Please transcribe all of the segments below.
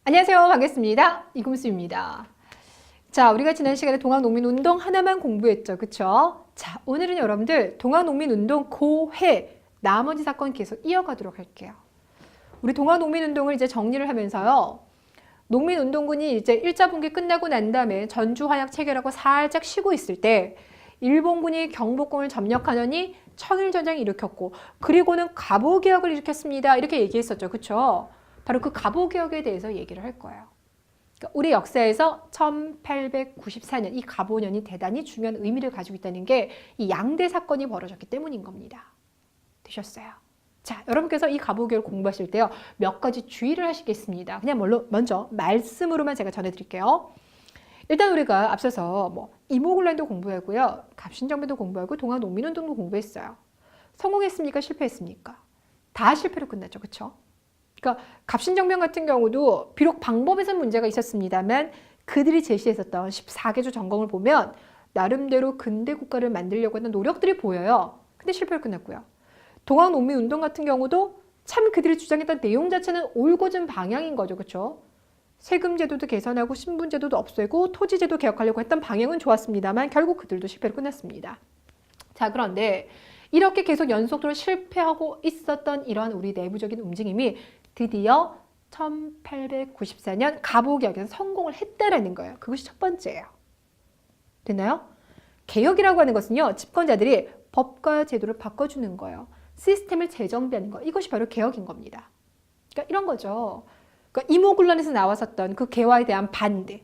안녕하세요. 반갑습니다. 이금수입니다. 자, 우리가 지난 시간에 동학농민운동 하나만 공부했죠. 그쵸? 자, 오늘은 여러분들 동학농민운동 고해 나머지 사건 계속 이어가도록 할게요. 우리 동학농민운동을 이제 정리를 하면서요. 농민운동군이 이제 1차 분기 끝나고 난 다음에 전주환약 체결하고 살짝 쉬고 있을 때 일본군이 경복궁을 점령하더니 청일전쟁을 일으켰고 그리고는 갑오개혁을 일으켰습니다. 이렇게 얘기했었죠. 그쵸? 바로 그 갑오개혁에 대해서 얘기를 할 거예요. 그러니까 우리 역사에서 1894년 이 갑오년이 대단히 중요한 의미를 가지고 있다는 게 이 양대 사건이 벌어졌기 때문인 겁니다. 되셨어요? 자, 여러분께서 이 갑오개혁을 공부하실 때요. 몇 가지 주의를 하시겠습니다. 그냥 먼저 말씀으로만 제가 전해드릴게요. 일단 우리가 앞서서 이모군란도 공부하고요. 갑신정변도 공부하고 동학농민운동도 공부했어요. 성공했습니까? 실패했습니까? 다 실패로 끝났죠. 그렇죠? 그러니까 갑신정변 같은 경우도 비록 방법에선 문제가 있었습니다만 그들이 제시했었던 14개조 전공을 보면 나름대로 근대 국가를 만들려고 했던 노력들이 보여요. 근데 실패로 끝났고요. 동학농민운동 같은 경우도 참 그들이 주장했던 내용 자체는 옳고진 방향인 거죠. 그렇죠? 세금제도도 개선하고 신분제도도 없애고 토지제도 개혁하려고 했던 방향은 좋았습니다만 결국 그들도 실패로 끝났습니다. 자, 그런데 이렇게 계속 연속적으로 실패하고 있었던 이러한 우리 내부적인 움직임이 드디어 1894년 갑오개혁에서 성공을 했다라는 거예요. 그것이 첫 번째예요. 됐나요? 개혁이라고 하는 것은요. 집권자들이 법과 제도를 바꿔주는 거예요. 시스템을 재정비하는 거. 이것이 바로 개혁인 겁니다. 그러니까 이런 거죠. 그러니까 이모군란에서 나왔었던 그 개화에 대한 반대,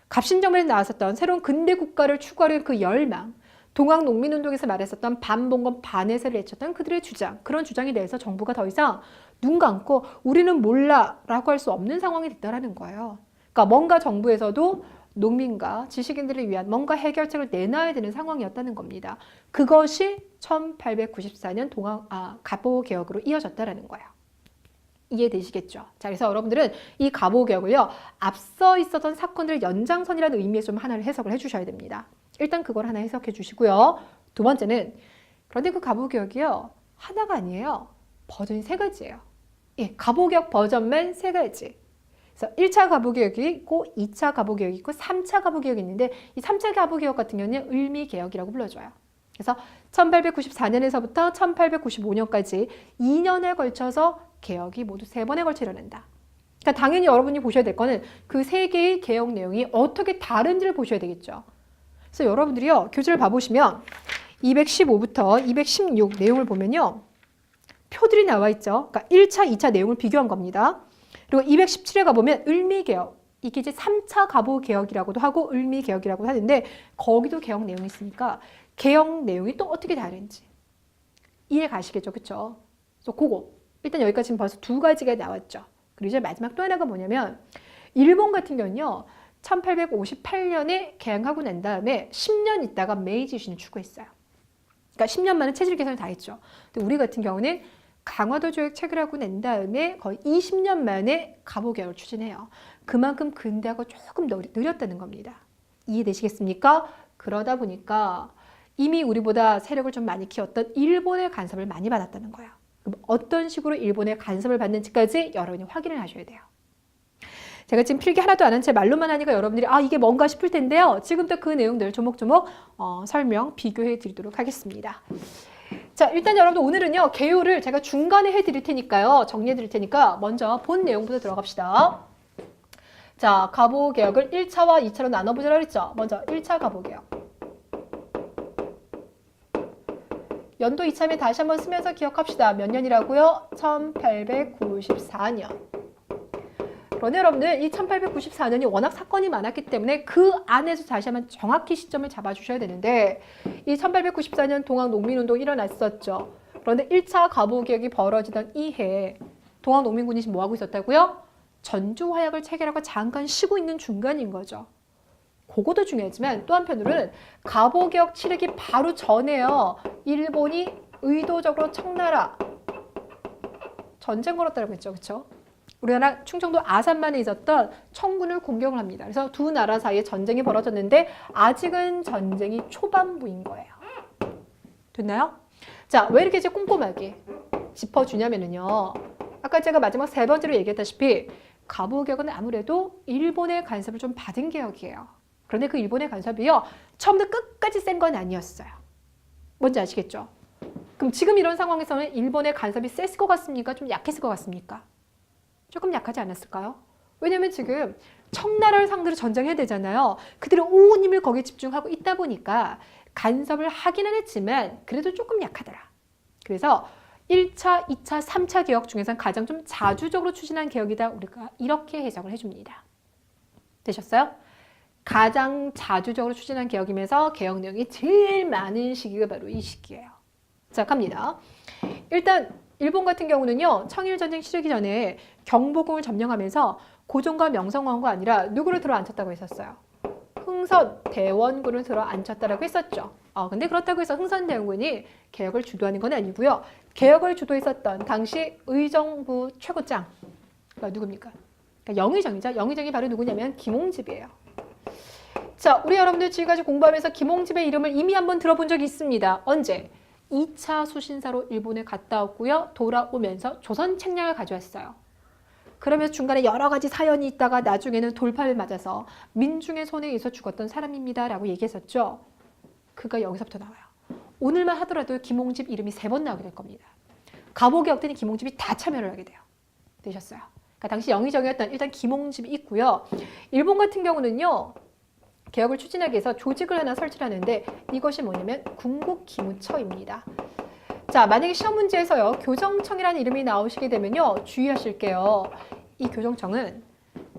갑신정변에서 나왔었던 새로운 근대 국가를 추구하려는 그 열망, 동학농민운동에서 말했었던 반봉건 반해세를 외쳤던 그들의 주장, 그런 주장에 대해서 정부가 더 이상 눈 감고 우리는 몰라 라고 할 수 없는 상황이 됐다라는 거예요. 그러니까 뭔가 정부에서도 농민과 지식인들을 위한 뭔가 해결책을 내놔야 되는 상황이었다는 겁니다. 그것이 1894년 갑오개혁으로 이어졌다라는 거예요. 이해되시겠죠? 자, 그래서 여러분들은 이 갑오개혁을요, 앞서 있었던 사건들 연장선이라는 의미에서 좀 하나를 해석을 해주셔야 됩니다. 일단 그걸 하나 해석해 주시고요. 두 번째는, 그런데 그 갑오개혁이요, 하나가 아니에요. 버전이 세 가지예요. 예, 갑오개혁 버전만 세 가지. 그래서 1차 갑오개혁이 있고 2차 갑오개혁이 있고 3차 갑오개혁이 있는데 이 3차 갑오개혁 같은 경우는 을미개혁이라고 불러줘요. 그래서 1894년에서부터 1895년까지 2년에 걸쳐서 개혁이 모두 3번에 걸쳐 일어난다. 그러니까 당연히 여러분이 보셔야 될 거는 그 세 개의 개혁 내용이 어떻게 다른지를 보셔야 되겠죠. 그래서 여러분들이요, 교재를 봐보시면 215부터 216 내용을 보면요. 표들이 나와 있죠. 그러니까 1차, 2차 내용을 비교한 겁니다. 그리고 217에 가보면 을미개혁. 이게 이제 3차 갑오개혁이라고도 하고 을미개혁이라고 하는데 거기도 개혁 내용이 있으니까 개혁 내용이 또 어떻게 다른지 이해 가시겠죠. 그쵸? 그래서 그거 일단 여기까지 지금 벌써 두 가지가 나왔죠. 그리고 이제 마지막 또 하나가 뭐냐면 일본 같은 경우는요. 1858년에 개항하고 난 다음에 10년 있다가 메이지 유신을 추구했어요. 그러니까 10년 만에 체질 개선을 다 했죠. 근데 우리 같은 경우는 강화도 조약 체결하고 난 다음에 거의 20년 만에 갑오개혁을 추진해요. 그만큼 근대하고 조금 느렸다는 겁니다. 이해되시겠습니까? 그러다 보니까 이미 우리보다 세력을 좀 많이 키웠던 일본의 간섭을 많이 받았다는 거예요. 그럼 어떤 식으로 일본의 간섭을 받는지까지 여러분이 확인을 하셔야 돼요. 제가 지금 필기 하나도 안 한 채 말로만 하니까 여러분들이 이게 뭔가 싶을 텐데요. 지금부터 그 내용들을 조목조목 설명, 비교해 드리도록 하겠습니다. 자, 일단 여러분들 오늘은요. 개요를 제가 중간에 해드릴 테니까요. 정리해 드릴 테니까 먼저 본 내용부터 들어갑시다. 자, 갑오개혁을 1차와 2차로 나눠보자고 했죠. 먼저 1차 갑오개혁. 연도 이참에 다시 한번 쓰면서 기억합시다. 몇 년이라고요? 1894년. 그런데 여러분들 이 1894년이 워낙 사건이 많았기 때문에 그 안에서 다시 한번 정확히 시점을 잡아주셔야 되는데 이 1894년 동학농민운동이 일어났었죠. 그런데 1차 갑오개혁이 벌어지던 이 해에 동학농민군이 지금 뭐하고 있었다고요? 전주화약을 체결하고 잠깐 쉬고 있는 중간인 거죠. 그것도 중요하지만 또 한편으로는 갑오개혁 치르기 바로 전에요. 일본이 의도적으로 청나라 전쟁 걸었다고 했죠. 그렇죠? 우리나라 충청도 아산만에 있었던 청군을 공격을 합니다. 그래서 두 나라 사이에 전쟁이 벌어졌는데 아직은 전쟁이 초반부인 거예요. 됐나요? 자, 왜 이렇게 이제 꼼꼼하게 짚어주냐면요. 아까 제가 마지막 세 번째로 얘기했다시피 가보개혁은 아무래도 일본의 간섭을 좀 받은 개혁이에요. 그런데 그 일본의 간섭이요, 처음부터 끝까지 센 건 아니었어요. 뭔지 아시겠죠? 그럼 지금 이런 상황에서는 일본의 간섭이 셌을 것 같습니까? 좀 약했을 것 같습니까? 조금 약하지 않았을까요? 왜냐면 지금 청나라를 상대로 전쟁해야 되잖아요. 그들은 온 힘을 거기에 집중하고 있다 보니까 간섭을 하기는 했지만 그래도 조금 약하더라. 그래서 1차, 2차, 3차 개혁 중에서 가장 좀 자주적으로 추진한 개혁이다. 우리가 이렇게 해석을 해줍니다. 되셨어요? 가장 자주적으로 추진한 개혁이면서 개혁 내용이 제일 많은 시기가 바로 이 시기예요. 자, 갑니다. 일단 일본 같은 경우는요, 청일전쟁 치르기 전에 경복궁을 점령하면서 고종과 명성황후가 아니라 누구를 들어 앉혔다고 했었어요? 흥선대원군을 들어 앉혔다라고 했었죠. 근데 그렇다고 해서 흥선대원군이 개혁을 주도하는 건 아니고요. 개혁을 주도했었던 당시 의정부 최고장가 누굽니까? 그러니까 영의정이죠. 영의정이 바로 누구냐면 김홍집이에요. 자, 우리 여러분들 지금까지 공부하면서 김홍집의 이름을 이미 한번 들어본 적이 있습니다. 언제? 2차 수신사로 일본에 갔다 왔고요. 돌아오면서 조선 책량을 가져왔어요. 그러면서 중간에 여러 가지 사연이 있다가 나중에는 돌파를 맞아서 민중의 손에 의해서 죽었던 사람입니다. 라고 얘기했었죠. 그가 여기서부터 나와요. 오늘만 하더라도 김홍집 이름이 3번 나오게 될 겁니다. 가보개혁 때는 김홍집이 다 참여를 하게 돼요. 되셨어요? 그러니까 당시 영의정이었던 일단 김홍집이 있고요. 일본 같은 경우는요. 개혁을 추진하기 위해서 조직을 하나 설치를 하는데 이것이 뭐냐면 군국기무처입니다. 자, 만약에 시험 문제에서요. 교정청이라는 이름이 나오시게 되면요. 주의하실게요. 이 교정청은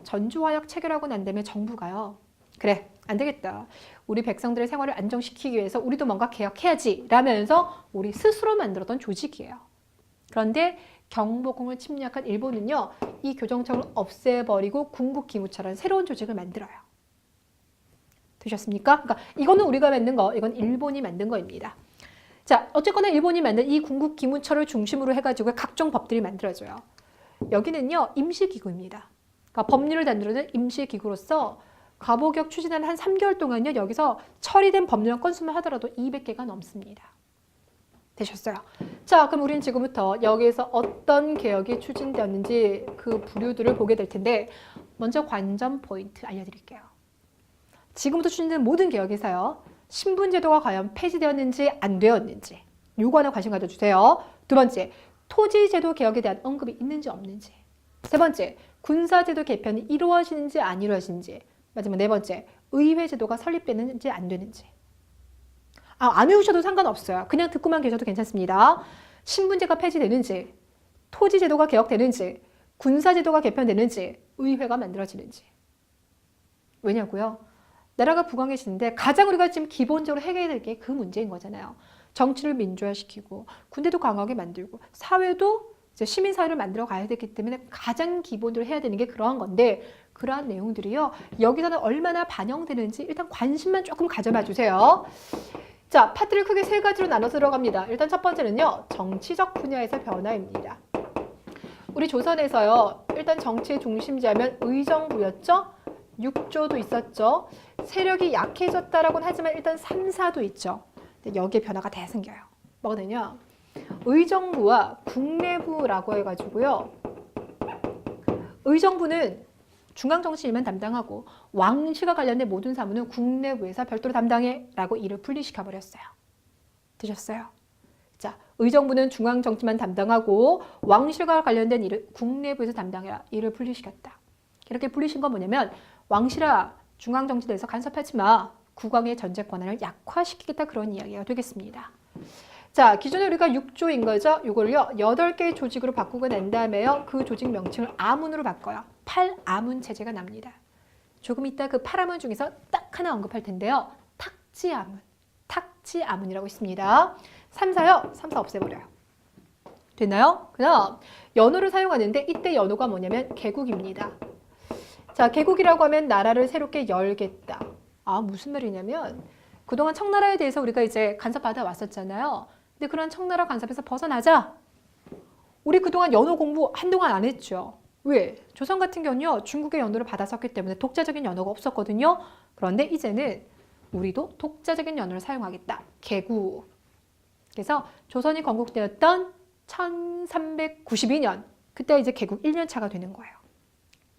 전주화역 체결하고 난 다음에 정부가요. 그래, 안 되겠다. 우리 백성들의 생활을 안정시키기 위해서 우리도 뭔가 개혁해야지 라면서 우리 스스로 만들었던 조직이에요. 그런데 경복궁을 침략한 일본은요. 이 교정청을 없애버리고 군국기무처라는 새로운 조직을 만들어요. 되셨습니까? 그러니까 이거는 우리가 만든 거, 이건 일본이 만든 거입니다. 자, 어쨌거나 일본이 만든 이 군국기무처를 중심으로 해가지고 각종 법들이 만들어져요. 여기는요, 임시기구입니다. 그러니까 법률을 다루는 임시기구로서 가보개혁 추진하는 한 3개월 동안요, 여기서 처리된 법률 건수만 하더라도 200개가 넘습니다. 되셨어요? 자, 그럼 우리는 지금부터 여기에서 어떤 개혁이 추진되었는지 그 부류들을 보게 될 텐데, 먼저 관전 포인트 알려드릴게요. 지금부터 추진된 모든 개혁에서요. 신분제도가 과연 폐지되었는지 안 되었는지 요거 하나 관심 가져주세요. 두 번째, 토지제도 개혁에 대한 언급이 있는지 없는지. 세 번째, 군사제도 개편이 이루어지는지 안 이루어지는지. 마지막 네 번째, 의회제도가 설립되는지 안 되는지. 안 외우셔도 상관없어요. 그냥 듣고만 계셔도 괜찮습니다. 신분제가 폐지되는지, 토지제도가 개혁되는지, 군사제도가 개편되는지, 의회가 만들어지는지. 왜냐고요? 나라가 부강해지는데 가장 우리가 지금 기본적으로 해결해야 될 게 그 문제인 거잖아요. 정치를 민주화시키고 군대도 강하게 만들고 사회도 이제 시민사회를 만들어 가야 되기 때문에 가장 기본적으로 해야 되는 게 그러한 건데 그러한 내용들이요. 여기서는 얼마나 반영되는지 일단 관심만 조금 가져봐 주세요. 자, 파트를 크게 3가지로 나눠서 들어갑니다. 일단 첫 번째는요. 정치적 분야에서 변화입니다. 우리 조선에서요. 일단 정치의 중심지하면 의정부였죠. 6조도 있었죠. 세력이 약해졌다라고는 하지만 일단 3사도 있죠. 근데 여기에 변화가 다 생겨요. 뭐가 되냐? 의정부와 국내부라고 해가지고요. 의정부는 중앙정치 일만 담당하고 왕실과 관련된 모든 사무는 국내부에서 별도로 담당해 라고 일을 분리시켜버렸어요. 되셨어요? 자, 의정부는 중앙정치만 담당하고 왕실과 관련된 일을 국내부에서 담당해라. 일을 분리시켰다. 이렇게 분리신 건 뭐냐면 왕실아 중앙정치대에서 간섭하지 마. 국왕의 전제 권한을 약화시키겠다 그런 이야기가 되겠습니다. 자, 기존에 우리가 6조인 거죠. 이걸요 8개의 조직으로 바꾸고 난 다음에요. 그 조직 명칭을 아문으로 바꿔요. 8아문 체제가 납니다. 조금 이따 그 8아문 중에서 딱 하나 언급할 텐데요. 탁지아문. 탁지아문이라고 있습니다. 3사요. 3사 없애버려요. 됐나요? 그 다음 연호를 사용하는데 이때 연호가 뭐냐면 개국입니다. 자, 개국이라고 하면 나라를 새롭게 열겠다. 무슨 말이냐면 그동안 청나라에 대해서 우리가 이제 간섭받아 왔었잖아요. 근데 그런 청나라 간섭에서 벗어나자. 우리 그동안 연호 공부 한동안 안 했죠. 왜? 조선 같은 경우는요. 중국의 연호를 받았었기 때문에 독자적인 연호가 없었거든요. 그런데 이제는 우리도 독자적인 연호를 사용하겠다. 개국. 그래서 조선이 건국되었던 1392년 그때 이제 개국 1년 차가 되는 거예요.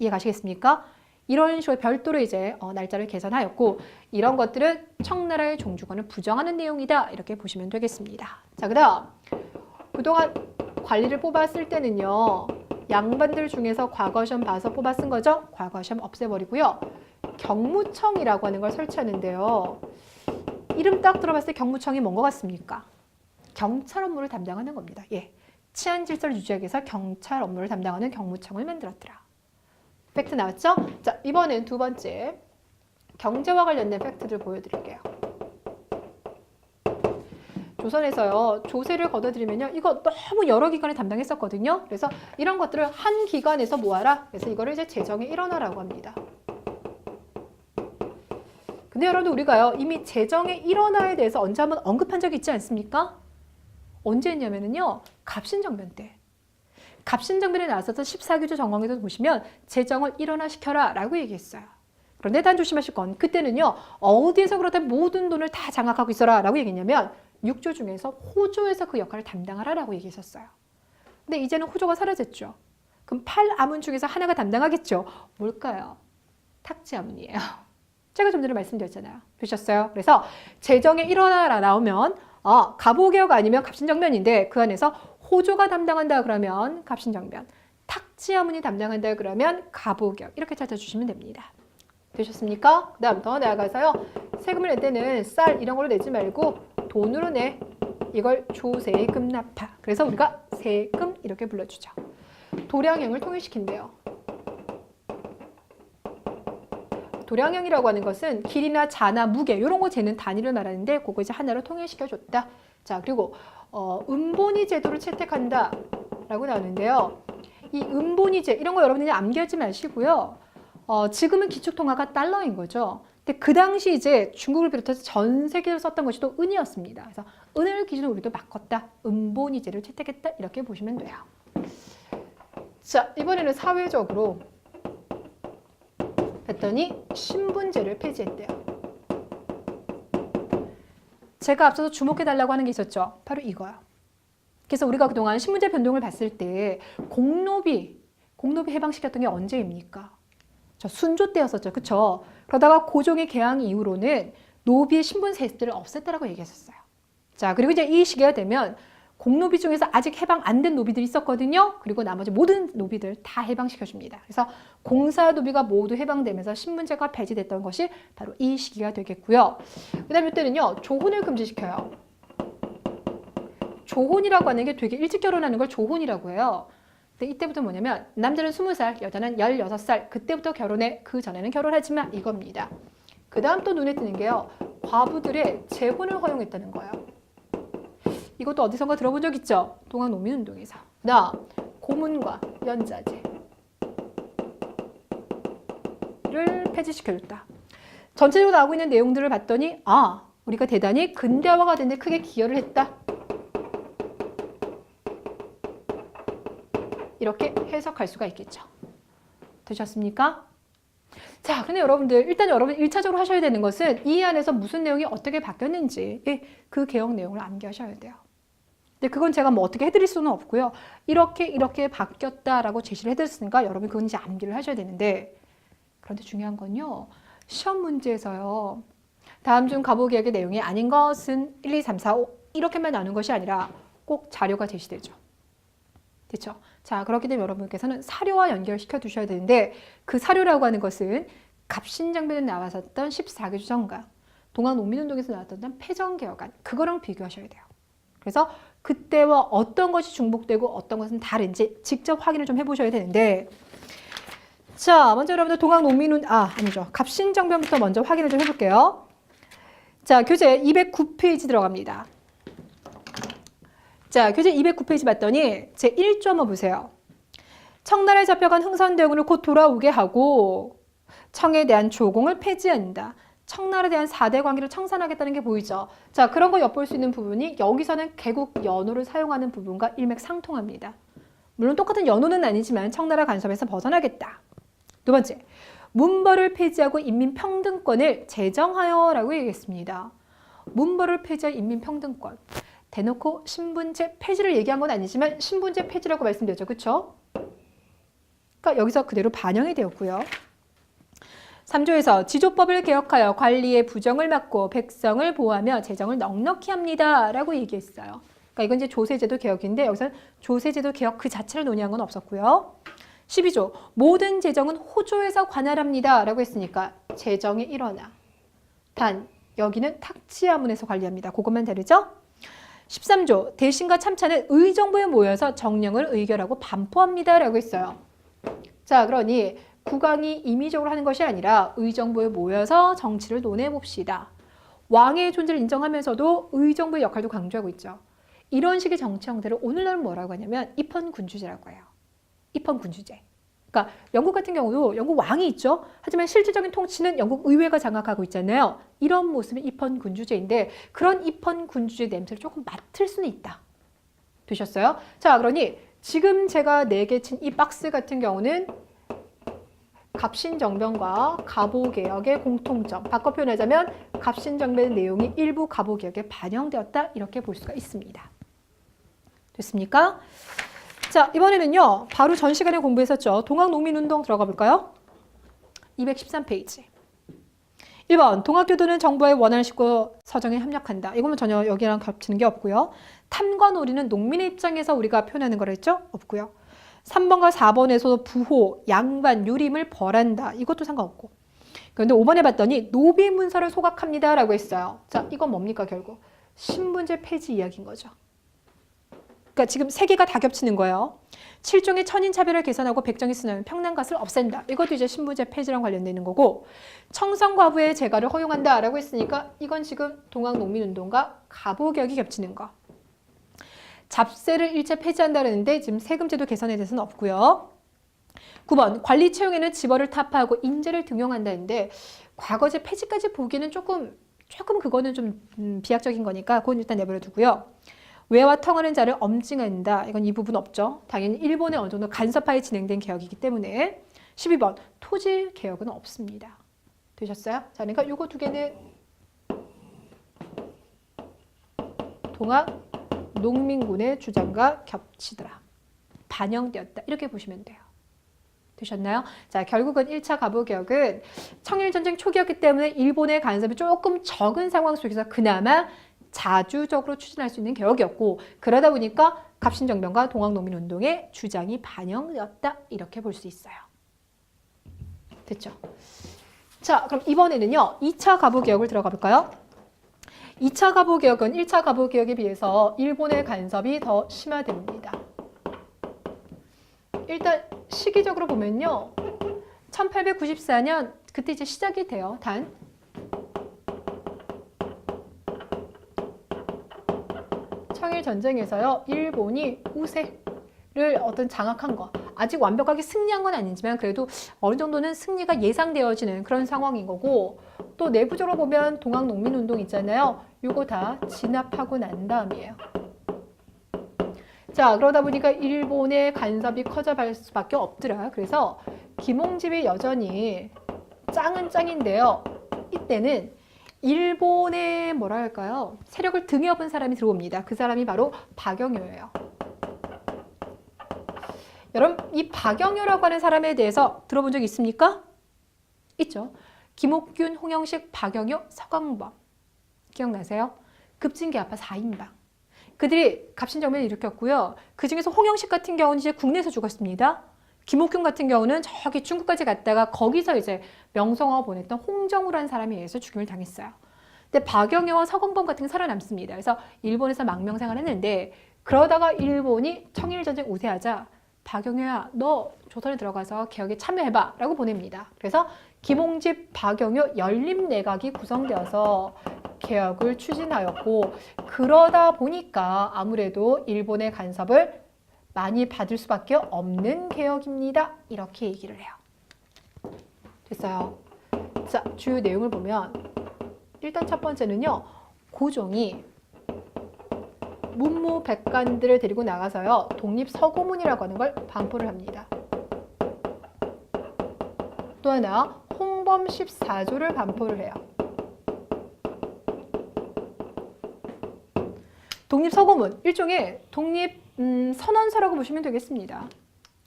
이해 가시겠습니까? 이런 식으로 별도로 이제 날짜를 계산하였고 이런 것들은 청나라의 종주권을 부정하는 내용이다. 이렇게 보시면 되겠습니다. 자, 그다음 그동안 관리를 뽑았을 때는요. 양반들 중에서 과거 시험 봐서 뽑아 쓴 거죠. 과거 시험 없애버리고요. 경무청이라고 하는 걸 설치하는데요. 이름 딱 들어봤을 때 경무청이 뭔 것 같습니까? 경찰 업무를 담당하는 겁니다. 예, 치안 질서를 유지하기 위해서 경찰 업무를 담당하는 경무청을 만들었더라. 팩트 나왔죠? 자, 이번엔 두 번째 경제와 관련된 팩트들 보여드릴게요. 조선에서요, 조세를 걷어들이면요, 이거 너무 여러 기관에 담당했었거든요. 그래서 이런 것들을 한 기관에서 모아라. 그래서 이거를 이제 재정의 일원화라고 합니다. 근데 여러분들 우리가요, 이미 재정의 일원화에 대해서 언제 한번 언급한 적이 있지 않습니까? 언제 했냐면요, 갑신정변 때. 갑신정변에 나왔었던 14교조 정황에도 보시면 재정을 일원화시켜라 라고 얘기했어요. 그런데 단 조심하실 건 그때는요, 어디에서 그렇다면 모든 돈을 다 장악하고 있어라 라고 얘기했냐면 6조 중에서 호조에서 그 역할을 담당하라 라고 얘기했었어요. 근데 이제는 호조가 사라졌죠. 그럼 8아문 중에서 하나가 담당하겠죠. 뭘까요? 탁지아문이에요. 제가 좀 전에 말씀드렸잖아요. 보셨어요? 그래서 재정의 일원화라 나오면 갑오개혁 아니면 갑신정변인데 그 안에서 호조가 담당한다 그러면 갑신정변, 탁지아문이 담당한다 그러면 갑오개혁 이렇게 찾아주시면 됩니다. 되셨습니까? 그 다음 더 나아가서요. 세금을 낼 때는 쌀 이런 걸로 내지 말고 돈으로 내. 이걸 조세금 납하. 그래서 우리가 세금 이렇게 불러주죠. 도량형을 통일시킨대요. 도량형이라고 하는 것은 길이나 자나 무게 이런 거 재는 단위를 말하는데 그거 이제 하나로 통일시켜줬다. 자, 그리고 은본위 제도를 채택한다 라고 나오는데요. 이 은본위제 이런 거 여러분들이 암기하지 마시고요. 지금은 기축통화가 달러인 거죠. 근데 그 당시 이제 중국을 비롯해서 전 세계를 썼던 것이 또 은이었습니다. 그래서 은을 기준으로 우리도 바꿨다. 은본위제를 채택했다. 이렇게 보시면 돼요. 자, 이번에는 사회적으로 했더니 신분제를 폐지했대요. 제가 앞서서 주목해달라고 하는 게 있었죠. 바로 이거요. 그래서 우리가 그동안 신분제 변동을 봤을 때 공노비 해방시켰던 게 언제입니까? 순조 때였었죠. 그쵸? 그러다가 고종의 개항 이후로는 노비의 신분 세습들을 없앴다라고 얘기했었어요. 자, 그리고 이제 이 시기가 되면 공노비 중에서 아직 해방 안 된 노비들이 있었거든요. 그리고 나머지 모든 노비들 다 해방시켜줍니다. 그래서 공사 노비가 모두 해방되면서 신분제가 폐지됐던 것이 바로 이 시기가 되겠고요. 그 다음에 이때는요, 조혼을 금지시켜요. 조혼이라고 하는 게 되게 일찍 결혼하는 걸 조혼이라고 해요. 근데 이때부터 뭐냐면 남자는 20살, 여자는 16살 그때부터 결혼해. 그 전에는 결혼하지 마 이겁니다. 그 다음 또 눈에 띄는 게요. 과부들의 재혼을 허용했다는 거예요. 이것도 어디선가 들어본 적 있죠? 동학농민운동에서. 그다음 고문과 연자제를 폐지시켜줬다. 전체적으로 나오고 있는 내용들을 봤더니 우리가 대단히 근대화가 되는데 크게 기여를 했다. 이렇게 해석할 수가 있겠죠. 되셨습니까? 자, 근데 여러분들 일단 여러분 1차적으로 하셔야 되는 것은 이 안에서 무슨 내용이 어떻게 바뀌었는지 그 개혁 내용을 암기하셔야 돼요. 근데 그건 제가 뭐 어떻게 해드릴 수는 없고요. 이렇게 바뀌었다라고 제시를 해드렸으니까 여러분 그건 이제 암기를 하셔야 되는데 그런데 중요한 건요. 시험 문제에서요. 다음 중 갑오개혁의 내용이 아닌 것은 1, 2, 3, 4, 5 이렇게만 나눈 것이 아니라 꼭 자료가 제시되죠. 그렇죠? 자, 그렇기 때문에 여러분께서는 사료와 연결시켜 두셔야 되는데 그 사료라고 하는 것은 갑신정변에 나왔었던 14교조 정강, 동학농민운동에서 나왔던 패정개혁안 그거랑 비교하셔야 돼요. 그래서 그때와 어떤 것이 중복되고 어떤 것은 다른지 직접 확인을 좀 해보셔야 되는데 자, 먼저 여러분들 아니죠. 갑신정변부터 먼저 확인을 좀 해볼게요. 자, 교재 209페이지 들어갑니다. 자, 교재 209페이지 봤더니 제 1조 한번 보세요. 청나라에 잡혀간 흥선대원을 곧 돌아오게 하고 청에 대한 조공을 폐지한다. 청나라에 대한 4대 관계를 청산하겠다는 게 보이죠. 자, 그런 거 엿볼 수 있는 부분이 여기서는 개국 연호를 사용하는 부분과 일맥상통합니다. 물론 똑같은 연호는 아니지만 청나라 간섭에서 벗어나겠다. 두 번째, 문벌을 폐지하고 인민평등권을 제정하여라고 얘기했습니다. 문벌을 폐지한 인민평등권. 대놓고 신분제 폐지를 얘기한 건 아니지만 신분제 폐지라고 말씀드렸죠. 그렇죠? 그러니까 여기서 그대로 반영이 되었고요. 3조에서 지조법을 개혁하여 관리의 부정을 막고 백성을 보호하며 재정을 넉넉히 합니다. 라고 얘기했어요. 그러니까 이건 이제 조세제도 개혁인데 여기서는 조세제도 개혁 그 자체를 논의한 건 없었고요. 12조 모든 재정은 호조에서 관할합니다. 라고 했으니까 재정의 일원화. 단 여기는 탁치야문에서 관리합니다. 그것만 다르죠? 13조 대신과 참차는 의정부에 모여서 정령을 의결하고 반포합니다. 라고 했어요. 자, 그러니 국왕이 임의적으로 하는 것이 아니라 의정부에 모여서 정치를 논해봅시다. 왕의 존재를 인정하면서도 의정부의 역할도 강조하고 있죠. 이런 식의 정치 형태를 오늘날은 뭐라고 하냐면 입헌군주제라고 해요. 입헌군주제. 그러니까 영국 같은 경우도 영국 왕이 있죠. 하지만 실질적인 통치는 영국 의회가 장악하고 있잖아요. 이런 모습이 입헌군주제인데 그런 입헌군주제 냄새를 조금 맡을 수는 있다. 되셨어요? 자, 그러니 지금 제가 4개 친 이 박스 같은 경우는 갑신정변과 갑오개혁의 공통점. 바꿔 표현하자면 갑신정변의 내용이 일부 갑오개혁에 반영되었다. 이렇게 볼 수가 있습니다. 됐습니까? 자, 이번에는요. 바로 전 시간에 공부했었죠. 동학농민운동 들어가 볼까요? 213페이지. 1번 동학교도는 정부의 원활 식구 서정에 협력한다. 이거는 전혀 여기랑 겹치는 게 없고요. 탐과 놀이는 농민의 입장에서 우리가 표현하는 거라 했죠? 없고요. 3번과 4번에서도 부호, 양반, 유림을 벌한다. 이것도 상관없고. 그런데 5번에 봤더니 노비문서를 소각합니다. 라고 했어요. 자, 이건 뭡니까 결국? 신분제 폐지 이야기인 거죠. 그러니까 지금 3개가 다 겹치는 거예요. 7종의 천인차별을 개선하고 백정이 쓰는 평난갓을 없앤다. 이것도 이제 신분제 폐지랑 관련되는 거고 청성과부의 재가를 허용한다. 라고 했으니까 이건 지금 동학농민운동과 갑오개혁이 겹치는 거. 잡세를 일체 폐지한다는데 지금 세금제도 개선에 대해서는 없고요. 9번 관리 채용에는 집어를 타파하고 인재를 등용한다는데 과거제 폐지까지 보기에는 조금 그거는 좀 비약적인 거니까 그건 일단 내버려 두고요. 외와 통하는 자를 엄징한다. 이건 이 부분 없죠. 당연히 일본에 어느 정도 간섭하에 진행된 개혁이기 때문에 12번 토지 개혁은 없습니다. 되셨어요? 자, 그러니까 요거 2개는 동학 농민군의 주장과 겹치더라. 반영되었다. 이렇게 보시면 돼요. 되셨나요? 자, 결국은 1차 갑오개혁은 청일전쟁 초기였기 때문에 일본의 간섭이 조금 적은 상황 속에서 그나마 자주적으로 추진할 수 있는 개혁이었고 그러다 보니까 갑신정변과 동학농민운동의 주장이 반영되었다. 이렇게 볼 수 있어요. 됐죠? 자, 그럼 이번에는요. 2차 갑오개혁을 들어가 볼까요? 2차 갑오개혁은 1차 갑오개혁에 비해서 일본의 간섭이 더 심화됩니다. 일단 시기적으로 보면요. 1894년 그때 이제 시작이 돼요. 단 청일전쟁에서요. 일본이 우세를 어떤 장악한 거. 아직 완벽하게 승리한 건 아니지만 그래도 어느 정도는 승리가 예상되어지는 그런 상황인 거고 또 내부적으로 보면 동학농민운동 있잖아요. 요거 다 진압하고 난 다음이에요. 자, 그러다 보니까 일본의 간섭이 커져갈 수밖에 없더라. 그래서 김홍집이 여전히 짱은 짱인데요. 이때는 일본의 뭐랄까요? 세력을 등에 업은 사람이 들어옵니다. 그 사람이 바로 박영효예요. 여러분, 이 박영효라고 하는 사람에 대해서 들어본 적 있습니까? 있죠. 김옥균, 홍영식, 박영효, 서광범. 기억나세요? 급진계아파 4인방. 그들이 갑신정변을 일으켰고요. 그중에서 홍영식 같은 경우는 이제 국내에서 죽었습니다. 김옥균 같은 경우는 저기 중국까지 갔다가 거기서 이제 명성황후 보냈던 홍정우라는 사람에 의해서 죽임을 당했어요. 근데 박영효와 서광범 같은 게 살아남습니다. 그래서 일본에서 망명생활을 했는데 그러다가 일본이 청일전쟁 우세하자 박영효야 너 조선에 들어가서 개혁에 참여해봐 라고 보냅니다. 그래서 김홍집, 박영효 연립내각이 구성되어서 개혁을 추진하였고 그러다 보니까 아무래도 일본의 간섭을 많이 받을 수밖에 없는 개혁입니다. 이렇게 얘기를 해요. 됐어요. 자, 주요 내용을 보면 일단 첫 번째는요. 고종이 문무백관들을 데리고 나가서요. 독립서고문이라고 하는 걸 반포를 합니다. 또 하나 홍범 14조를 반포를 해요. 독립서고문, 일종의 독립선언서라고 보시면 되겠습니다.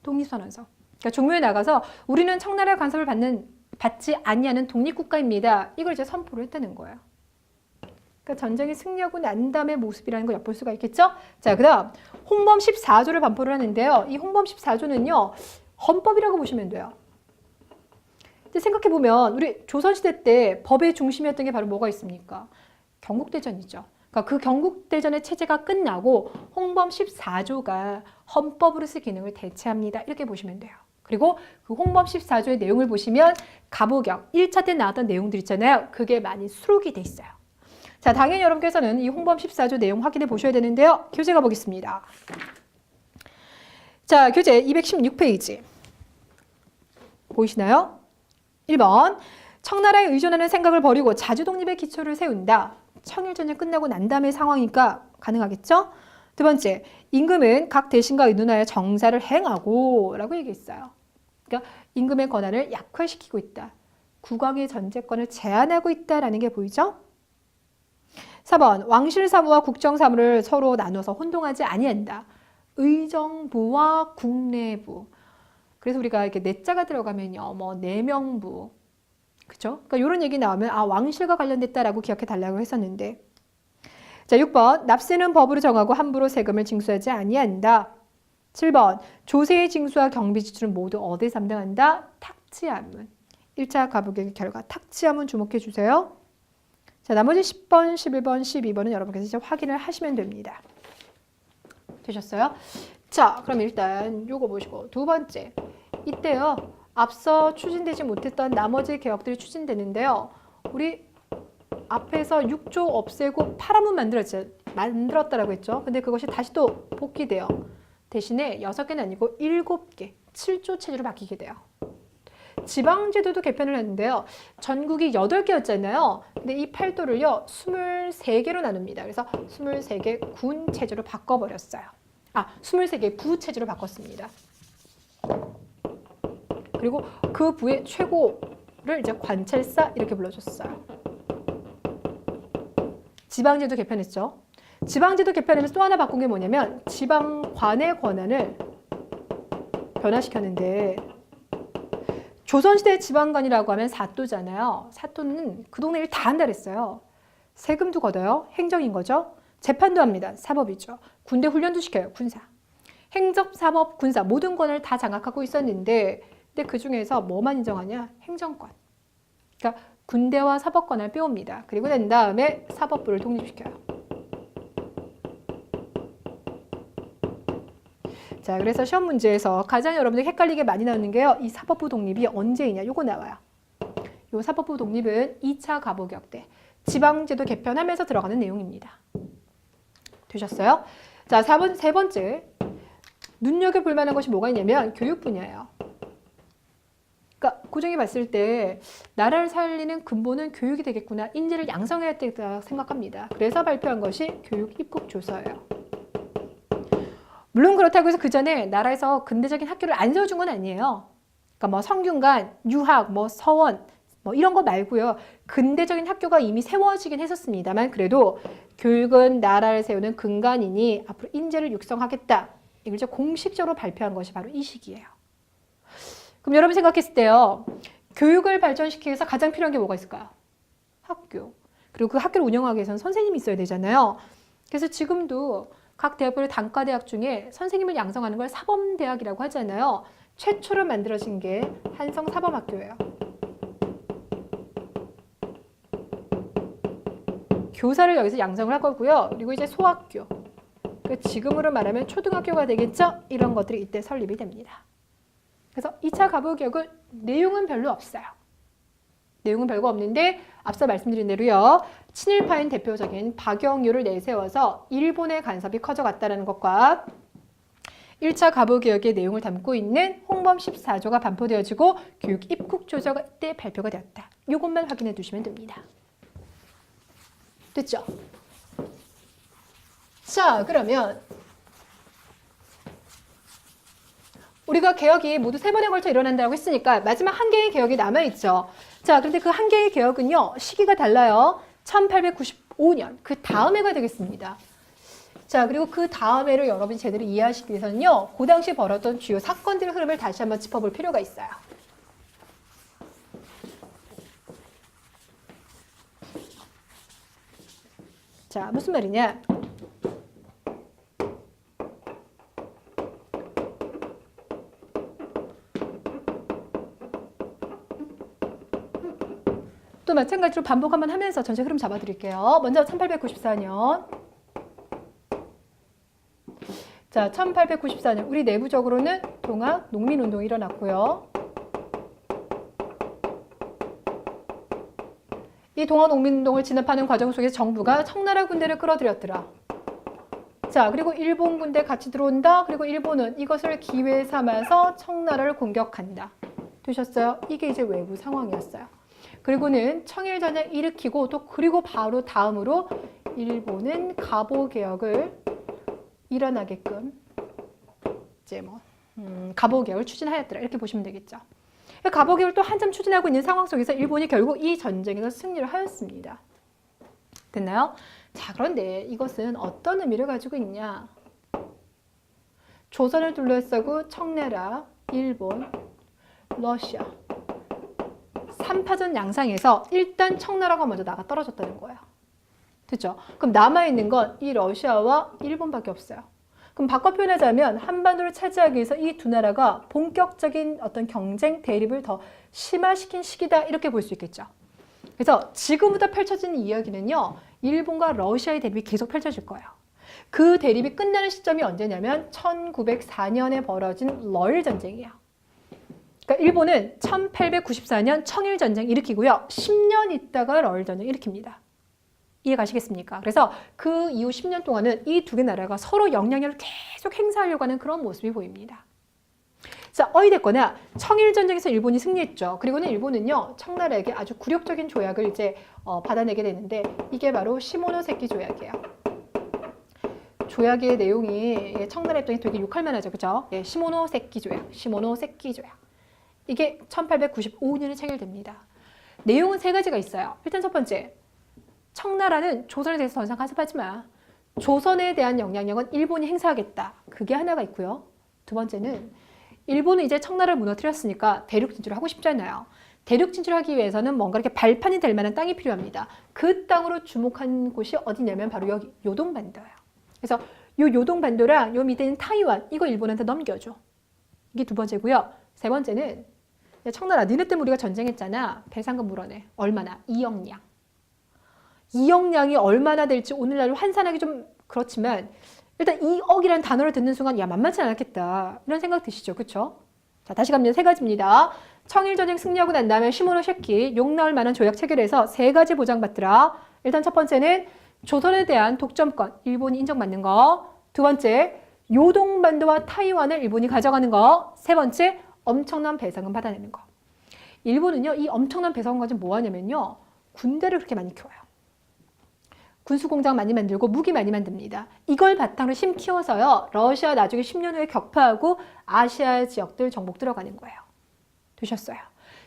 독립선언서. 그러니까 종묘에 나가서 우리는 청나라의 간섭을 받지 아니하는 독립국가입니다. 이걸 이제 선포를 했다는 거예요. 그러니까 전쟁이 승리하고 난 다음의 모습이라는 걸 엿볼 수가 있겠죠? 자, 그 다음 홍범 14조를 반포를 하는데요. 이 홍범 14조는요. 헌법이라고 보시면 돼요. 근데 생각해보면 우리 조선시대 때 법의 중심이었던 게 바로 뭐가 있습니까? 경국대전이죠. 그러니까 그 경국대전의 체제가 끝나고 홍범 14조가 헌법으로서의 기능을 대체합니다. 이렇게 보시면 돼요. 그리고 그 홍범 14조의 내용을 보시면 가보경 1차 때 나왔던 내용들 있잖아요. 그게 많이 수록이 돼 있어요. 자, 당연히 여러분께서는 이 홍범 14조 내용 확인해 보셔야 되는데요. 교재 가보겠습니다. 자, 교재 216페이지. 보이시나요? 1번. 청나라에 의존하는 생각을 버리고 자주독립의 기초를 세운다. 청일전쟁 끝나고 난 다음의 상황이니까 가능하겠죠? 두 번째, 임금은 각 대신과 의논하여 정사를 행하고 라고 얘기했어요. 그러니까 임금의 권한을 약화시키고 있다. 국왕의 전제권을 제한하고 있다라는 게 보이죠? 4번, 왕실사무와 국정사무를 서로 나눠서 혼동하지 아니한다. 의정부와 국내부. 그래서 우리가 이렇게 내자가 들어가면요, 뭐 내명부, 그죠? 그러니까 이런 얘기 나오면 아 왕실과 관련됐다라고 기억해 달라고 했었는데. 자, 6번, 납세는 법으로 정하고 함부로 세금을 징수하지 아니한다. 7번, 조세의 징수와 경비 지출은 모두 어디에 담당한다? 탁치하문. 1차 가부개의 결과 탁치하문 주목해 주세요. 자, 나머지 10번, 11번, 12번은 여러분께서 이제 확인을 하시면 됩니다. 되셨어요? 자, 그럼 일단 요거 보시고 두 번째. 이때요. 앞서 추진되지 못했던 나머지 개혁들이 추진되는데요. 우리 앞에서 6조 없애고 8화문 만들었다라고 했죠. 근데 그것이 다시 또 복귀돼요. 대신에 6개는 아니고 7개, 7조 체제로 바뀌게 돼요. 지방제도도 개편을 했는데요. 전국이 8개였잖아요. 근데 이 8도를요. 23개로 나눕니다. 그래서 23개 군 체제로 바꿔버렸어요. 23개 부 체제로 바꿨습니다. 그리고 그 부의 최고를 이제 관찰사 이렇게 불러줬어요. 지방제도 개편했죠. 지방제도 개편하면서 또 하나 바꾼 게 뭐냐면 지방관의 권한을 변화시켰는데 조선시대 지방관이라고 하면 사또잖아요. 사또는 그 동네 일 다 한다 그랬어요. 세금도 걷어요. 행정인 거죠. 재판도 합니다. 사법이죠. 군대 훈련도 시켜요. 군사. 행정, 사법, 군사 모든 권을 다 장악하고 있었는데 근데 그 중에서 뭐만 인정하냐? 행정권. 그러니까 군대와 사법권을 빼옵니다. 그리고 난 다음에 사법부를 독립시켜요. 자, 그래서 시험 문제에서 가장 여러분들 헷갈리게 많이 나오는 게요. 이 사법부 독립이 언제이냐? 요거 나와요. 요 사법부 독립은 2차 가보개혁 때 지방제도 개편하면서 들어가는 내용입니다. 되셨어요? 자, 세 번째. 눈여겨볼 만한 것이 뭐가 있냐면 교육 분야예요. 그러니까 고정이 봤을 때 나라를 살리는 근본은 교육이 되겠구나. 인재를 양성해야 되겠다 생각합니다. 그래서 발표한 것이 교육 입국 조서예요. 물론 그렇다고 해서 그 전에 나라에서 근대적인 학교를 안 세워준 건 아니에요. 그러니까 뭐 성균관, 유학, 뭐 서원 뭐 이런 거 말고요. 근대적인 학교가 이미 세워지긴 했었습니다만 그래도 교육은 나라를 세우는 근간이니 앞으로 인재를 육성하겠다. 이걸 이제 공식적으로 발표한 것이 바로 이 시기예요. 그럼 여러분 생각했을 때요. 교육을 발전시키기 위해서 가장 필요한 게 뭐가 있을까요? 학교. 그리고 그 학교를 운영하기 위해서는 선생님이 있어야 되잖아요. 그래서 지금도 각 대학별의 단과대학 중에 선생님을 양성하는 걸 사범대학이라고 하잖아요. 최초로 만들어진 게 한성사범학교예요. 교사를 여기서 양성을 할 거고요. 그리고 이제 소학교. 그러니까 지금으로 말하면 초등학교가 되겠죠? 이런 것들이 이때 설립이 됩니다. 그래서 2차 가부개혁은 내용은 별로 없어요. 내용은 별거 없는데 앞서 말씀드린 대로요. 친일파인 대표적인 박영유를 내세워서 일본의 간섭이 커져갔다는 것과 1차 가부개혁의 내용을 담고 있는 홍범 14조가 반포되어지고 교육 입국 조서가 이때 발표가 되었다. 이것만 확인해 두시면 됩니다. 됐죠? 자, 그러면 우리가 개혁이 모두 3번에 걸쳐 일어난다고 했으니까 마지막 한 개의 개혁이 남아있죠. 자, 그런데 그 한 개의 개혁은요. 시기가 달라요. 1895년 그 다음 해가 되겠습니다. 자, 그리고 그 다음에를 여러분이 제대로 이해하시기 위해서는요. 그 당시 벌었던 주요 사건들의 흐름을 다시 한번 짚어볼 필요가 있어요. 자, 무슨 말이냐? 또 마찬가지로 반복 한번 하면서 전체 흐름 잡아드릴게요. 먼저 1894년. 자, 1894년 우리 내부적으로는 동학 농민운동이 일어났고요. 이 동학 농민운동을 진압하는 과정 속에서 정부가 청나라 군대를 끌어들였더라. 자, 그리고 일본 군대 같이 들어온다. 그리고 일본은 이것을 기회 삼아서 청나라를 공격한다. 되셨어요? 이게 이제 외부 상황이었어요. 그리고는 청일전쟁 일으키고 또 그리고 바로 다음으로 일본은 갑오개혁을 일어나게끔 이제 뭐 갑오개혁을 추진하였더라. 이렇게 보시면 되겠죠. 갑오개혁을 또 한참 추진하고 있는 상황 속에서 일본이 결국 이 전쟁에서 승리를 하였습니다. 됐나요? 자, 그런데 이것은 어떤 의미를 가지고 있냐? 조선을 둘러싸고 청나라, 일본, 러시아 3파전 양상에서 일단 청나라가 먼저 나가 떨어졌다는 거예요. 됐죠? 그럼 남아있는 건 이 러시아와 일본밖에 없어요. 그럼 바꿔 표현하자면 한반도를 차지하기 위해서 이 두 나라가 본격적인 어떤 경쟁, 대립을 더 심화시킨 시기다 이렇게 볼 수 있겠죠. 그래서 지금부터 펼쳐지는 이야기는요. 일본과 러시아의 대립이 계속 펼쳐질 거예요. 그 대립이 끝나는 시점이 언제냐면 1904년에 벌어진 러일 전쟁이에요. 그러니까 일본은 1894년 청일전쟁 일으키고요. 10년 있다가 러일전쟁 일으킵니다. 이해 가시겠습니까? 그래서 그 이후 10년 동안은 이 두 개 나라가 서로 영향력을 계속 행사하려고 하는 그런 모습이 보입니다. 자, 어찌됐거나 청일전쟁에서 일본이 승리했죠. 그리고는 일본은요, 청나라에게 아주 굴욕적인 조약을 이제 받아내게 되는데 이게 바로 시모노세키 조약이에요. 조약의 내용이 청나라 입장에 되게 욕할 만하죠. 그죠? 예, 시모노세키 조약, 시모노세키 조약. 이게 1895년에 체결됩니다. 내용은 세 가지가 있어요. 일단 첫 번째, 청나라는 조선에 대해서 더 이상 간섭하지 마. 조선에 대한 영향력은 일본이 행사하겠다. 그게 하나가 있고요. 두 번째는 일본은 이제 청나라를 무너뜨렸으니까 대륙 진출을 하고 싶잖아요. 대륙 진출하기 위해서는 뭔가 이렇게 발판이 될 만한 땅이 필요합니다. 그 땅으로 주목한 곳이 어디냐면 바로 여기 요동반도예요. 그래서 요 요동반도랑 요 밑에 있는 타이완 이거 일본한테 넘겨줘. 이게 두 번째고요. 세 번째는 청나라 니네 때문에 우리가 전쟁했잖아. 배상금 물어내. 얼마나? 2억량. 2억량이 얼마나 될지 오늘날로 환산하기 좀 그렇지만 일단 2억이라는 단어를 듣는 순간 야 만만치 않았겠다. 이런 생각 드시죠. 그렇죠? 자, 다시 갑니다. 세 가지입니다. 청일전쟁 승리하고 난 다음에 시모노세키 욕 나올 만한 조약 체결해서 세 가지 보장받더라. 일단 첫 번째는 조선에 대한 독점권 일본이 인정받는 거. 두 번째 요동반도와 타이완을 일본이 가져가는 거. 세 번째 엄청난 배상금 받아내는 거. 일본은요 이 엄청난 배상금 가지고 뭐 하냐면요 군대를 그렇게 많이 키워요. 군수공장 많이 만들고 무기 많이 만듭니다. 이걸 바탕으로 힘 키워서요. 러시아 나중에 10년 후에 격파하고 아시아 지역들 정복 들어가는 거예요. 되셨어요.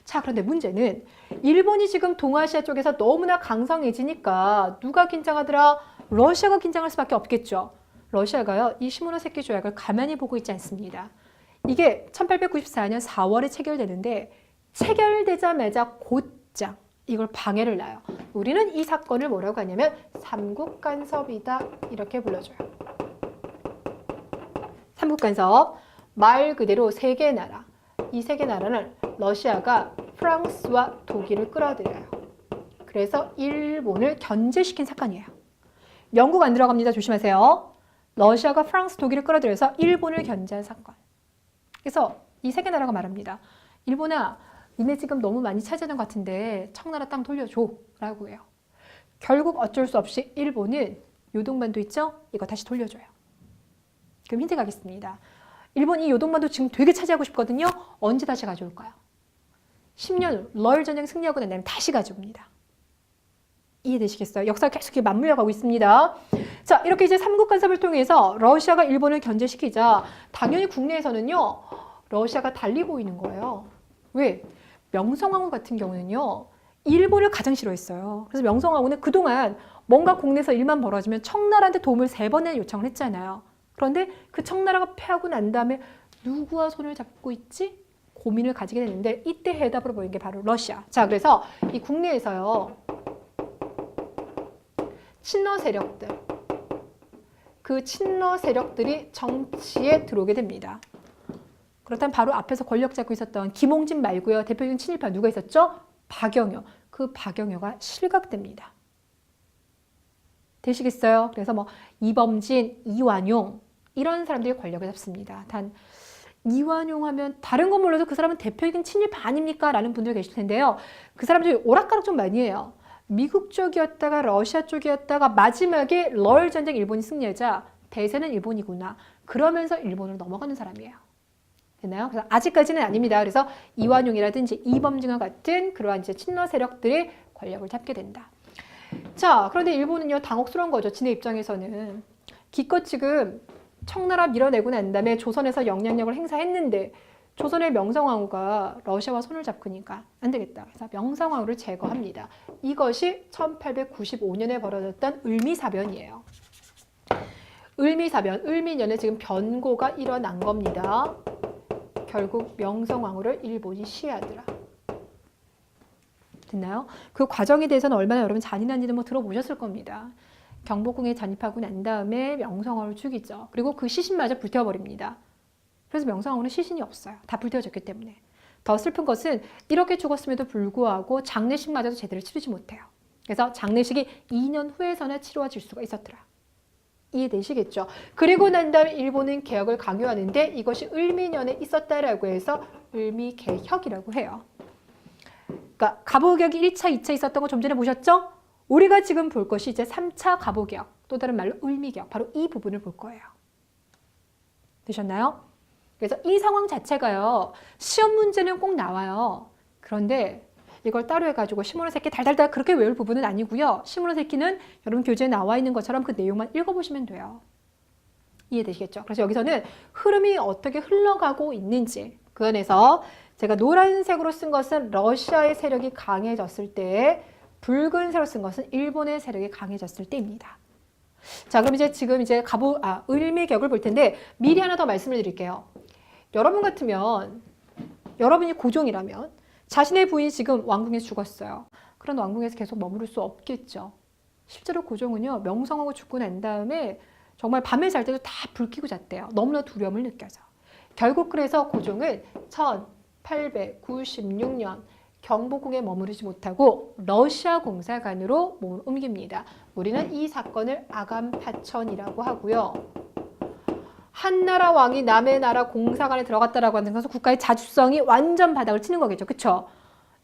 자, 그런데 문제는 일본이 지금 동아시아 쪽에서 너무나 강성해지니까 누가 긴장하더라? 러시아가 긴장할 수밖에 없겠죠. 러시아가요. 이 시모노세키 조약을 가만히 보고 있지 않습니다. 이게 1894년 4월에 체결되는데 체결되자마자 곧장 이걸 방해를 놔요. 우리는 이 사건을 뭐라고 하냐면 삼국 간섭이다 이렇게 불러줘요. 삼국 간섭 말 그대로 세 개 나라. 이 세 개 나라는 러시아가 프랑스와 독일을 끌어들여요. 그래서 일본을 견제시킨 사건이에요. 영국 안 들어갑니다. 조심하세요. 러시아가 프랑스, 독일을 끌어들여서 일본을 견제한 사건. 그래서 이 세 개 나라가 말합니다. 일본아, 니네 지금 너무 많이 차지하는 것 같은데 청나라 땅 돌려줘 라고 해요. 결국 어쩔 수 없이 일본은 요동반도 있죠? 이거 다시 돌려줘요. 그럼 힌트 가겠습니다. 일본 이 요동반도 지금 되게 차지하고 싶거든요. 언제 다시 가져올까요? 10년 후 러일 전쟁 승리하고 난 다음에 다시 가져옵니다. 이해되시겠어요? 역사가 계속 이렇게 맞물려 가고 있습니다. 자, 이렇게 이제 삼국 간섭을 통해서 러시아가 일본을 견제시키자 당연히 국내에서는요. 러시아가 달리 보이는 거예요. 왜? 명성황후 같은 경우는요. 일본을 가장 싫어했어요. 그래서 명성황후는 그동안 뭔가 국내에서 일만 벌어지면 청나라한테 도움을 3번이나 요청을 했잖아요. 그런데 그 청나라가 패하고 난 다음에 누구와 손을 잡고 있지? 고민을 가지게 되는데 이때 해답으로 보인 게 바로 러시아. 자, 그래서 이 국내에서요. 친러 세력들, 그 친러 세력들이 정치에 들어오게 됩니다. 그렇다면 바로 앞에서 권력 잡고 있었던 김홍진 말고요. 대표적인 친일파 누가 있었죠? 박영효. 그 박영효가 실각됩니다. 되시겠어요? 그래서 뭐 이범진, 이완용 이런 사람들이 권력을 잡습니다. 단 이완용 하면 다른 건 몰라도 그 사람은 대표적인 친일파 아닙니까? 라는 분들 계실 텐데요. 그 사람들이 오락가락 좀 많이 해요. 미국 쪽이었다가 러시아 쪽이었다가 마지막에 러일 전쟁 일본이 승리하자 대세는 일본이구나. 그러면서 일본으로 넘어가는 사람이에요. 됐나요? 그래서 아직까지는 아닙니다. 그래서 이완용이라든지 이범진과 같은 그러한 이제 친러 세력들이 권력을 잡게 된다. 자, 그런데 일본은요, 당혹스러운 거죠. 진의 입장에서는. 기껏 지금 청나라 밀어내고 난 다음에 조선에서 영향력을 행사했는데 조선의 명성황후가 러시아와 손을 잡으니까 안 되겠다. 그래서 명성황후를 제거합니다. 이것이 1895년에 벌어졌던 을미사변이에요. 을미사변, 을미년에 지금 변고가 일어난 겁니다. 결국 명성황후를 일본이 시해하더라. 됐나요? 그 과정에 대해서는 얼마나 여러분 잔인한지는 뭐 들어보셨을 겁니다. 경복궁에 잔입하고 난 다음에 명성황후를 죽이죠. 그리고 그 시신마저 불태워버립니다. 그래서 명성황후는 시신이 없어요. 다 불태워졌기 때문에. 더 슬픈 것은 이렇게 죽었음에도 불구하고 장례식마저도 제대로 치르지 못해요. 그래서 장례식이 2년 후에서나 치루어질 수가 있었더라. 이해되시겠죠? 그리고 난 다음에 일본은 개혁을 강요하는데 이것이 을미년에 있었다라고 해서 을미개혁이라고 해요. 그러니까 갑오개혁이 1차, 2차 있었던 거 좀 전에 보셨죠? 우리가 지금 볼 것이 이제 3차 갑오개혁, 또 다른 말로 을미개혁, 바로 이 부분을 볼 거예요. 되셨나요? 그래서 이 상황 자체가요. 시험 문제는 꼭 나와요. 그런데 이걸 따로 해가지고 시모노 세키 달달달 그렇게 외울 부분은 아니고요. 시모노 세키는 여러분 교재에 나와 있는 것처럼 그 내용만 읽어보시면 돼요. 이해되시겠죠? 그래서 여기서는 흐름이 어떻게 흘러가고 있는지 그 안에서 제가 노란색으로 쓴 것은 러시아의 세력이 강해졌을 때, 붉은색으로 쓴 것은 일본의 세력이 강해졌을 때입니다. 자, 그럼 이제 지금 이제 을미개혁을 볼 텐데 미리 하나 더 말씀을 드릴게요. 여러분 같으면 여러분이 고종이라면 자신의 부인이 지금 왕궁에서 죽었어요. 그런 왕궁에서 계속 머무를 수 없겠죠. 실제로 고종은요, 명성황후 죽고 난 다음에 정말 밤에 잘 때도 다 불 켜고 잤대요. 너무나 두려움을 느껴서. 결국 그래서 고종은 1896년 경복궁에 머무르지 못하고 러시아 공사관으로 몸을 옮깁니다. 우리는 이 사건을 아감파천이라고 하고요. 한나라 왕이 남의 나라 공사관에 들어갔다라고 하는 것은 국가의 자주성이 완전 바닥을 치는 거겠죠. 그쵸?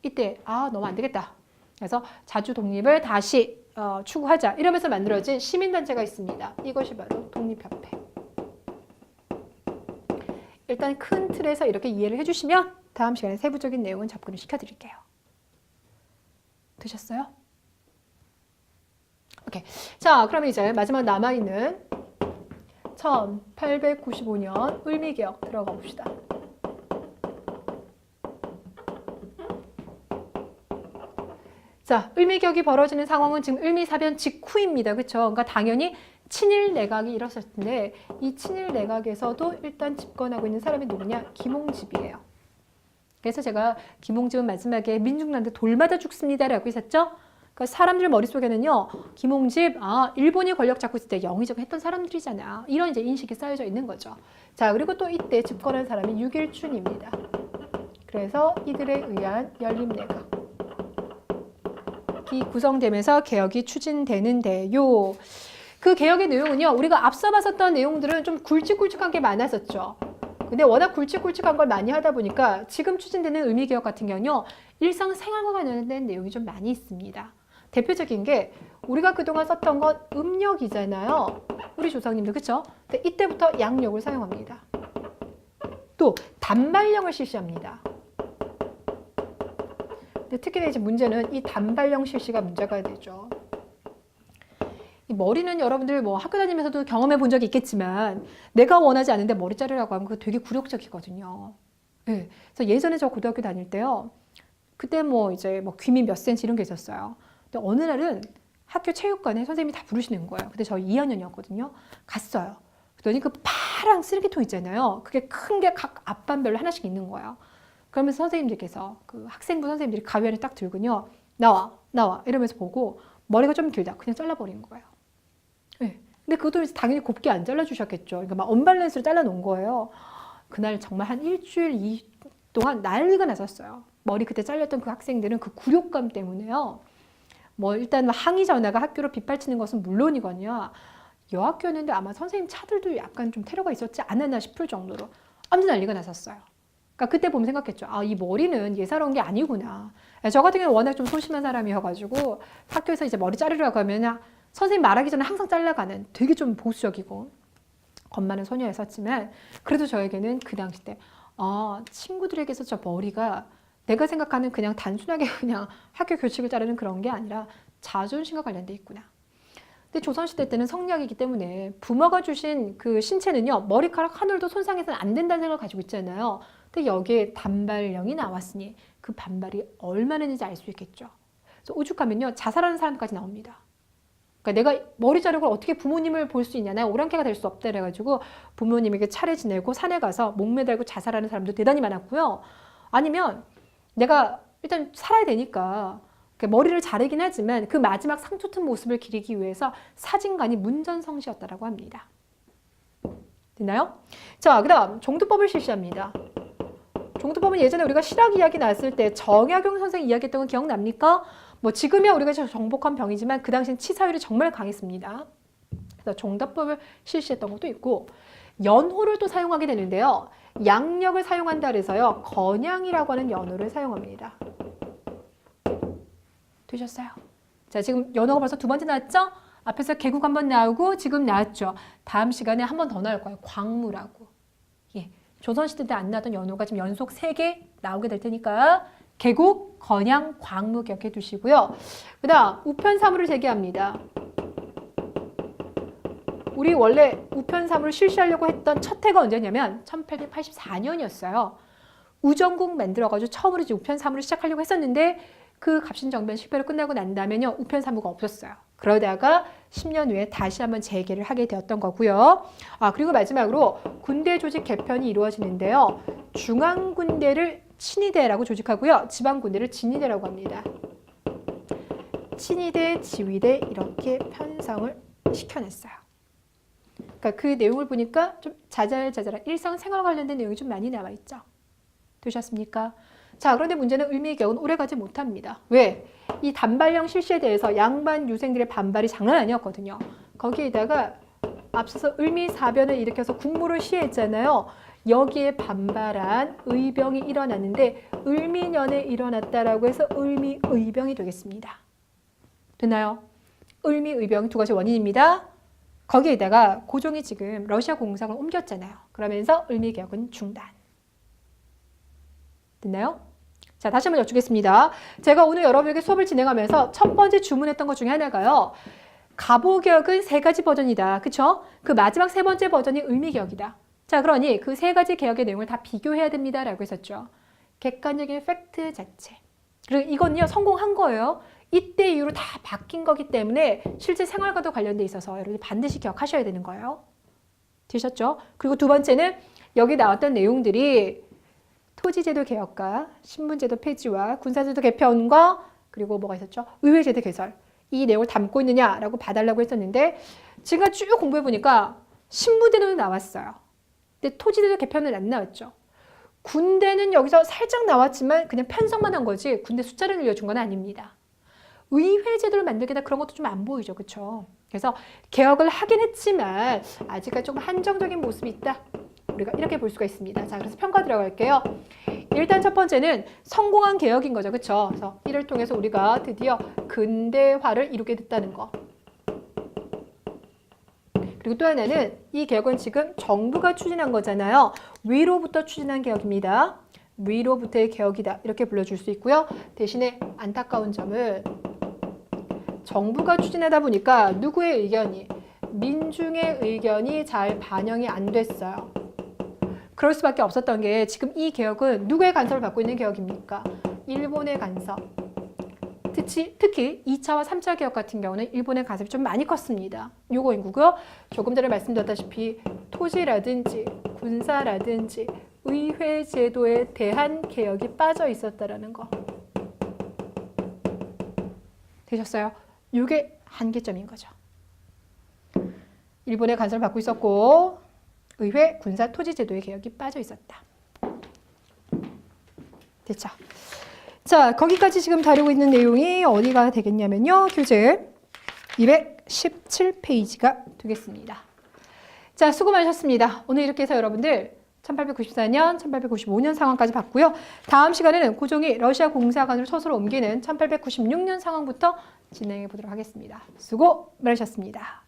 이때 너무 안 되겠다. 그래서 자주 독립을 다시 추구하자. 이러면서 만들어진 시민단체가 있습니다. 이것이 바로 독립협회. 일단 큰 틀에서 이렇게 이해를 해주시면 다음 시간에 세부적인 내용은 접근을 시켜드릴게요. 되셨어요? 오케이. 자, 그럼 이제 마지막 남아있는 1895년 을미개혁 들어가 봅시다. 자, 을미개혁이 벌어지는 상황은 지금 을미사변 직후입니다. 그렇죠? 그러니까 당연히 친일 내각이 일었을 텐데 이 친일 내각에서도 일단 집권하고 있는 사람이 누구냐? 김홍집이에요. 그래서 제가 김홍집은 마지막에 민중난데 돌마다 죽습니다라고 했었죠. 그러니까 사람들 머릿속에는요, 김홍집, 일본이 권력 잡고 있을 때 영의정 했던 사람들이잖아. 이런 이제 인식이 쌓여져 있는 거죠. 자, 그리고 또 이때 집권한 사람이 육일춘입니다. 그래서 이들에 의한 연립내각. 이 구성되면서 개혁이 추진되는데요. 그 개혁의 내용은요, 우리가 앞서 봤었던 내용들은 좀 굵직굵직한 게 많았었죠. 근데 워낙 굵직굵직한 걸 많이 하다 보니까 지금 추진되는 의미개혁 같은 경우는요, 일상생활과 관련된 내용이 좀 많이 있습니다. 대표적인 게 우리가 그동안 썼던 건 음력이잖아요. 우리 조상님들, 그쵸? 근데 이때부터 양력을 사용합니다. 또 단발령을 실시합니다. 근데 특히나 이제 문제는 이 단발령 실시가 문제가 되죠. 이 머리는 여러분들 뭐 학교 다니면서도 경험해 본 적이 있겠지만 내가 원하지 않은데 머리 자르라고 하면 그거 되게 굴욕적이거든요. 네. 그래서 예전에 저 고등학교 다닐 때요. 그때 뭐 이제 뭐 귀미 몇 센치 이런 게 있었어요. 근데 어느 날은 학교 체육관에 선생님이 다 부르시는 거예요. 그때 저 2학년이었거든요. 갔어요. 그랬더니 그 파랑 쓰레기통 있잖아요. 그게 큰 게 각 앞반별로 하나씩 있는 거예요. 그러면서 선생님들께서 그 학생부 선생님들이 가위를 딱 들고요. 나와 이러면서 보고 머리가 좀 길다. 그냥 잘라버린 거예요. 네. 근데 그것도 당연히 곱게 안 잘라주셨겠죠. 그러니까 막 언밸런스로 잘라놓은 거예요. 그날 정말 한 일주일 동안 난리가 났었어요. 머리 그때 잘렸던 그 학생들은 그 굴욕감 때문에요. 뭐 일단 항의 전화가 학교로 빗발치는 것은 물론이거든요. 여학교였는데 아마 선생님 차들도 약간 좀 테러가 있었지 않았나 싶을 정도로 아무튼 난리가 났었어요. 그러니까 그때 보면 생각했죠. 아, 이 머리는 예사로운 게 아니구나. 저 같은 경우는 워낙 좀 소심한 사람이어가지고 학교에서 이제 머리 자르려고 하면 선생님 말하기 전에 항상 잘라가는 되게 좀 보수적이고 겁 많은 소녀였었지만 그래도 저에게는 그 당시 때 친구들에게서 저 머리가 내가 생각하는 그냥 단순하게 그냥 학교 규칙을 따르는 그런 게 아니라 자존심과 관련돼 있구나. 근데 조선시대 때는 성리학이기 때문에 부모가 주신 그 신체는요, 머리카락 한 올도 손상해서는 안 된다는 생각을 가지고 있잖아요. 근데 여기에 단발령이 나왔으니 그 반발이 얼마나 있는지 알 수 있겠죠. 그래서 오죽하면요, 자살하는 사람까지 나옵니다. 그러니까 내가 머리 자르고 어떻게 부모님을 볼 수 있냐, 나 오랑캐가 될 수 없다 그래가지고 부모님에게 차례 지내고 산에 가서 목매달고 자살하는 사람도 대단히 많았고요. 아니면 내가 일단 살아야 되니까 머리를 자르긴 하지만 그 마지막 상투튼 모습을 기리기 위해서 사진관이 문전성시였다라고 합니다. 됐나요? 자, 그 다음 종두법을 실시합니다. 종두법은 예전에 우리가 실학 이야기 나왔을 때 정약용 선생이 이야기했던 거 기억납니까? 뭐 지금이야 우리가 정복한 병이지만 그 당시엔 치사율이 정말 강했습니다. 그래서 종두법을 실시했던 것도 있고 연호를 또 사용하게 되는데요. 양력을 사용한다 그래서요. 건양이라고 하는 연호를 사용합니다. 되셨어요? 자, 지금 연호가 벌써 두 번째 나왔죠? 앞에서 개국 한번 나오고 지금 나왔죠. 다음 시간에 한 번 더 나올 거예요. 광무라고. 예. 조선시대 때 안 나왔던 연호가 지금 연속 3개 나오게 될 테니까 개국, 건양, 광무 기억해 두시고요. 그 다음 우편사무를 제기합니다. 우리 원래 우편사무를 실시하려고 했던 첫 해가 언제냐면 1884년이었어요. 우정국 만들어가지고 처음으로 이제 우편사무를 시작하려고 했었는데 그 갑신정변 실패로 끝나고 난 다음에는요, 우편사무가 없었어요. 그러다가 10년 후에 다시 한번 재개를 하게 되었던 거고요. 그리고 마지막으로 군대 조직 개편이 이루어지는데요. 중앙군대를 친위대라고 조직하고요. 지방군대를 진위대라고 합니다. 친위대, 지휘대 이렇게 편성을 시켜냈어요. 그러니까 그 내용을 보니까 좀 자잘자잘한 일상생활 관련된 내용이 좀 많이 나와 있죠. 되셨습니까? 자, 그런데 문제는 을미개혁은 오래가지 못합니다. 왜? 이 단발령 실시에 대해서 양반 유생들의 반발이 장난 아니었거든요. 거기에다가 앞서서 을미사변을 일으켜서 국무를 시해했잖아요. 여기에 반발한 의병이 일어났는데 을미년에 일어났다라고 해서 을미의병이 되겠습니다. 됐나요? 을미의병 두 가지 원인입니다. 거기에다가 고종이 지금 러시아 공상을 옮겼잖아요. 그러면서 을미개혁은 중단. 됐나요? 자, 다시 한번 여쭙겠습니다. 제가 오늘 여러분에게 수업을 진행하면서 첫 번째 주문했던 것 중에 하나가요. 가보개혁은 3가지 버전이다. 그쵸? 그 마지막 3번째 버전이 을미개혁이다. 자, 그러니 그 3가지 개혁의 내용을 다 비교해야 됩니다. 라고 했었죠. 객관적인 팩트 자체. 그리고 이건요, 성공한 거예요. 이때 이후로 다 바뀐 거기 때문에 실제 생활과도 관련돼 있어서 여러분이 반드시 기억하셔야 되는 거예요. 되셨죠? 그리고 두 번째는 여기 나왔던 내용들이 토지제도 개혁과 신분제도 폐지와 군사제도 개편과 그리고 뭐가 있었죠? 의회제도 개설. 이 내용을 담고 있느냐라고 봐달라고 했었는데 제가 쭉 공부해보니까 신분제도는 나왔어요. 근데 토지제도 개편은 안 나왔죠. 군대는 여기서 살짝 나왔지만 그냥 편성만 한 거지 군대 숫자를 늘려준 건 아닙니다. 의회제도를 만들게 다 그런 것도 좀 안 보이죠. 그렇죠? 그래서 개혁을 하긴 했지만 아직까지 조금 한정적인 모습이 있다. 우리가 이렇게 볼 수가 있습니다. 자, 그래서 평가 들어갈게요. 일단 첫 번째는 성공한 개혁인 거죠. 그렇죠? 그래서 이를 통해서 우리가 드디어 근대화를 이루게 됐다는 거. 그리고 또 하나는 이 개혁은 지금 정부가 추진한 거잖아요. 위로부터 추진한 개혁입니다. 위로부터의 개혁이다. 이렇게 불러줄 수 있고요. 대신에 안타까운 점은 정부가 추진하다 보니까 누구의 의견이? 민중의 의견이 잘 반영이 안 됐어요. 그럴 수밖에 없었던 게 지금 이 개혁은 누구의 간섭을 받고 있는 개혁입니까? 일본의 간섭. 특히 2차와 3차 개혁 같은 경우는 일본의 간섭이 좀 많이 컸습니다. 요거이고요. 조금 전에 말씀드렸다시피 토지라든지 군사라든지 의회 제도에 대한 개혁이 빠져 있었다라는 거. 되셨어요? 이게 한계점인 거죠. 일본의 간섭을 받고 있었고 의회, 군사, 토지 제도의 개혁이 빠져 있었다. 됐죠? 자, 거기까지 지금 다루고 있는 내용이 어디가 되겠냐면요. 교재 217페이지가 되겠습니다. 자, 수고 많으셨습니다. 오늘 이렇게 해서 여러분들 1894년, 1895년 상황까지 봤고요. 다음 시간에는 고종이 러시아 공사관으로 서서로 옮기는 1896년 상황부터 진행해 보도록 하겠습니다. 수고 많으셨습니다.